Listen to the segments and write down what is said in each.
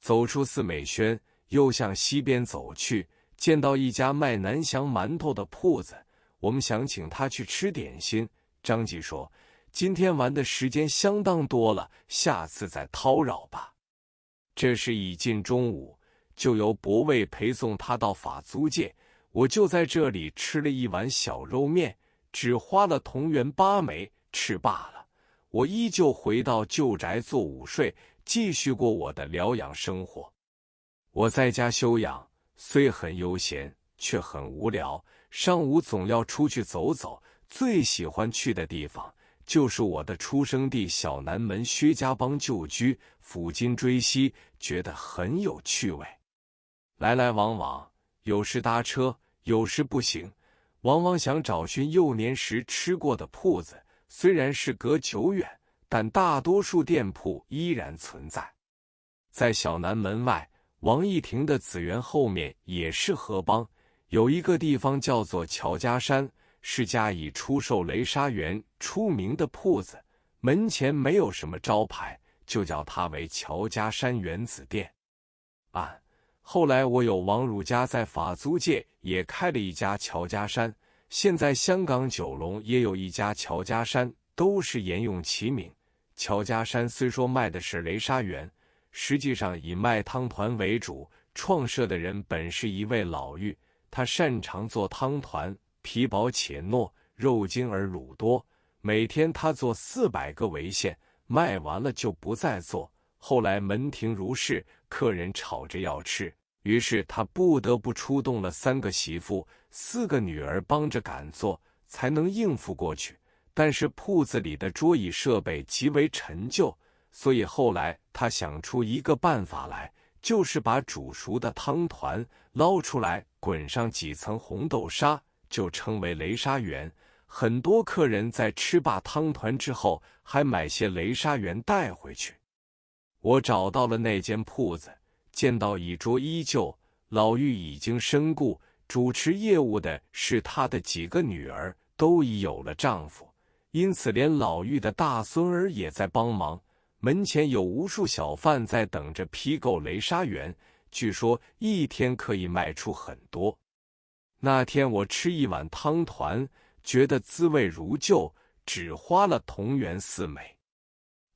走出四美轩，又向西边走去，见到一家卖南翔馒头的铺子，我们想请他去吃点心。张继说：“今天玩的时间相当多了，下次再叨扰吧。”这时已近中午，就由伯卫陪送他到法租界，我就在这里吃了一碗小肉面，只花了同元8枚，吃罢了。我依旧回到旧宅做午睡，继续过我的疗养生活。我在家休养，虽很悠闲，却很无聊。上午总要出去走走，最喜欢去的地方就是我的出生地小南门薛家浜旧居，抚今追昔，觉得很有趣味。来来往往，有时搭车，有时步行，往往想找寻幼年时吃过的铺子，虽然是隔久远，但大多数店铺依然存在。在小南门外，王义亭的紫园后面也是河浜，有一个地方叫做乔家山，是家以出售雷沙园出名的铺子，门前没有什么招牌，就叫它为乔家山原子店。后来我有王汝家在法租界也开了一家乔家山，现在香港九龙也有一家乔家山，都是沿用其名。乔家山虽说卖的是雷沙园，实际上以卖汤团为主，创设的人本是一位老妪，他擅长做汤团，皮薄且糯，肉精而卤多，每天他做400个为限，卖完了就不再做。后来门庭如市，客人吵着要吃，于是他不得不出动了3个媳妇、4个女儿帮着赶做，才能应付过去。但是铺子里的桌椅设备极为陈旧，所以后来他想出一个办法来，就是把煮熟的汤团捞出来，滚上几层红豆沙，就称为雷沙园。很多客人在吃罢汤团之后，还买些雷沙园带回去。我找到了那间铺子，见到椅桌依旧，老妪已经身故，主持业务的是她的几个女儿，都已有了丈夫，因此连老妪的大孙儿也在帮忙。门前有无数小贩在等着批购雷沙园，据说一天可以卖出很多。那天我吃一碗汤团，觉得滋味如旧，只花了同元4枚。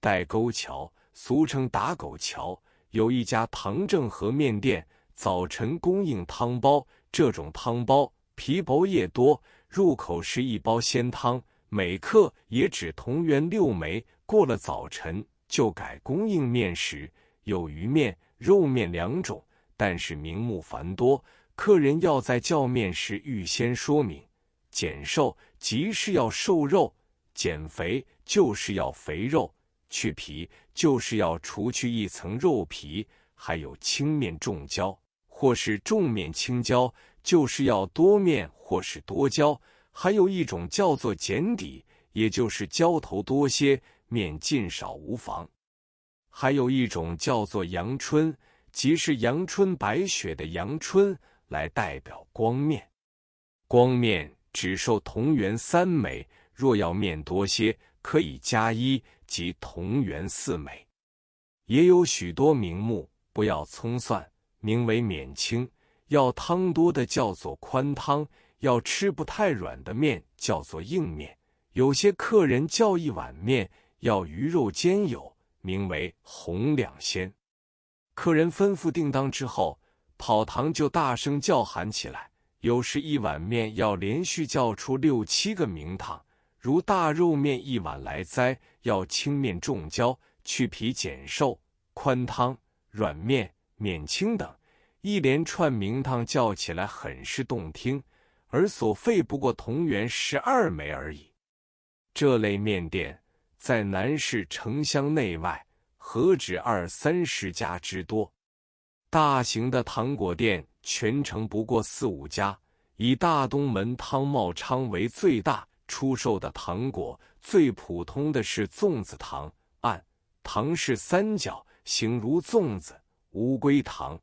代沟桥，俗称打狗桥，有一家唐正和面店，早晨供应汤包，这种汤包皮薄叶多，入口是一包鲜汤，每克也只同元6枚。过了早晨就改供应面食，有鱼面、肉面2种，但是名目繁多，客人要在叫面时预先说明，减瘦即是要瘦肉，减肥就是要肥肉，去皮就是要除去一层肉皮，还有轻面重椒或是重面轻椒，就是要多面或是多椒，还有一种叫做减底，也就是椒头多些，面尽少无妨。还有一种叫做阳春，即是阳春白雪的阳春，来代表光面。光面只售同元3枚，若要面多些，可以加1，即同元4枚。也有许多名目，不要葱蒜，名为免清；要汤多的叫做宽汤，要吃不太软的面叫做硬面。有些客人叫一碗面，要鱼肉兼有，名为红两鲜。客人吩咐定当之后，跑堂就大声叫喊起来，有时一碗面要连续叫出6、7个名堂，如大肉面一碗来栽，要轻面重椒，去皮减瘦，宽汤、软面、免清等，一连串名堂叫起来很是动听，而所费不过同元12枚而已。这类面店在南市城乡内外何止20-30家之多。大型的糖果店全城不过4、5家，以大东门汤茂昌为最大，出售的糖果最普通的是粽子糖，糖是3角，形如粽子；乌龟糖，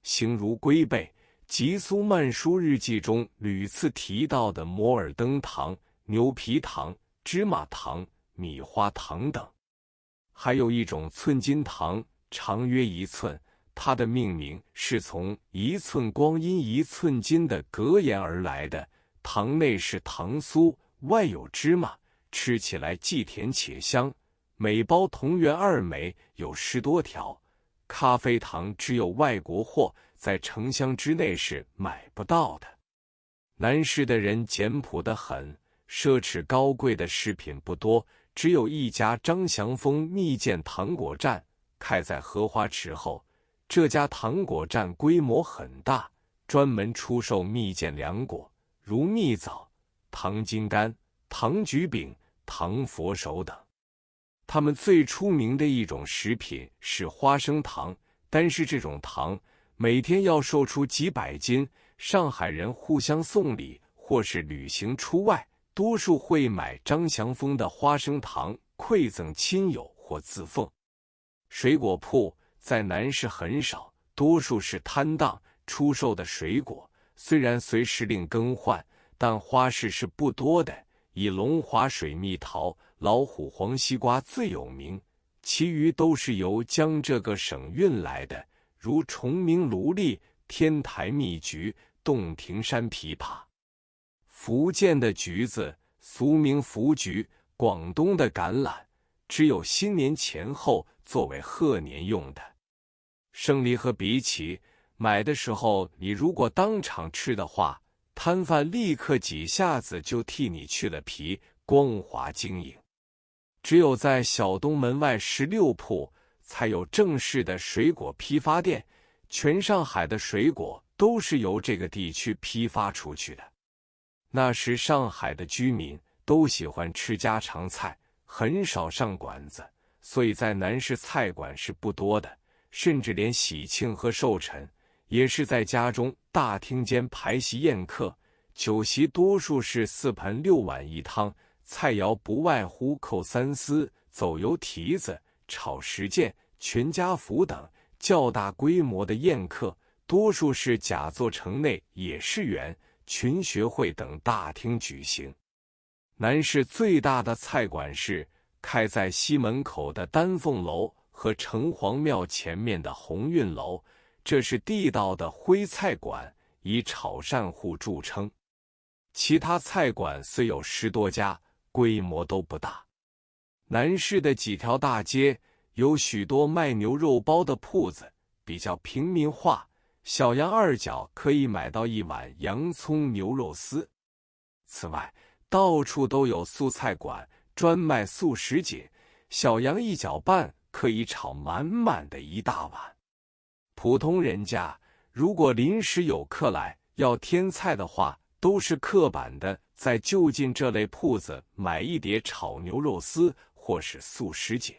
形如龟背。吉苏曼殊日记中屡次提到的摩尔登糖、牛皮糖、芝麻糖、米花糖等。还有一种寸金糖，长约1寸，它的命名是从1寸光阴1寸金的格言而来的。糖内是糖酥，外有芝麻，吃起来既甜且香。每包同源2枚，有10多条。咖啡糖只有外国货，在城乡之内是买不到的。南市的人简朴得很，奢侈高贵的饰品不多，只有一家张祥丰蜜饯糖果站，开在荷花池后。这家糖果站规模很大，专门出售蜜饯凉果，如蜜枣、糖金柑、糖橘饼、糖佛手等。他们最出名的一种食品是花生糖，但是这种糖每天要售出几百斤。上海人互相送礼或是旅行出外，多数会买张祥丰的花生糖馈赠亲友或自奉。水果铺在南市很少，多数是摊档出售的水果，虽然随时令更换，但花市是不多的。以龙华水蜜桃、老虎黄西瓜最有名，其余都是由江浙各省运来的，如崇明芦栗、天台蜜橘、洞庭山枇杷。福建的橘子俗名福橘，广东的橄榄只有新年前后作为贺年用的。生梨和荸荠买的时候，你如果当场吃的话，摊贩立刻几下子就替你去了皮，光滑晶莹。只有在小东门外16铺才有正式的水果批发店，全上海的水果都是由这个地区批发出去的。那时上海的居民都喜欢吃家常菜，很少上馆子，所以在南市菜馆是不多的，甚至连喜庆和寿辰也是在家中大厅间排席宴客，酒席多数是4盘6碗1汤，菜肴不外乎扣3丝、走油蹄子、炒什件、全家福等。较大规模的宴客多数是假作城内野士园、群学会等大厅举行。南市最大的菜馆是开在西门口的丹凤楼和城隍庙前面的鸿运楼，这是地道的徽菜馆，以炒鳝糊著称。其他菜馆虽有10多家，规模都不大。南市的几条大街有许多卖牛肉包的铺子，比较平民化。小杨2角可以买到1碗洋葱牛肉丝。此外，到处都有素菜馆，专卖素食锦，小杨1角半可以炒满满的一大碗。普通人家如果临时有客来要添菜的话，都是刻板的在就近这类铺子买一碟炒牛肉丝或是素食锦。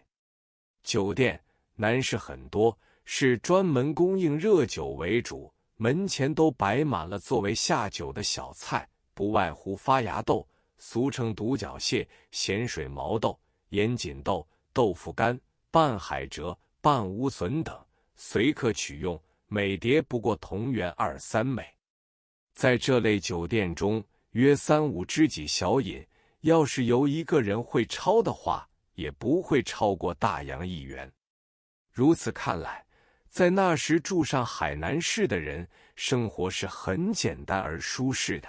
酒店南市很多，是专门供应热酒为主，门前都摆满了作为下酒的小菜，不外乎发芽豆，俗称独角蟹、咸水毛豆、盐锦豆、豆腐干、拌海蜇、拌乌笋等，随客取用，每碟不过同元2、3枚。在这类酒店中，约3、5知己小饮，要是由一个人会超的话，也不会超过大洋1元。如此看来，在那时住上海南市的人，生活是很简单而舒适的。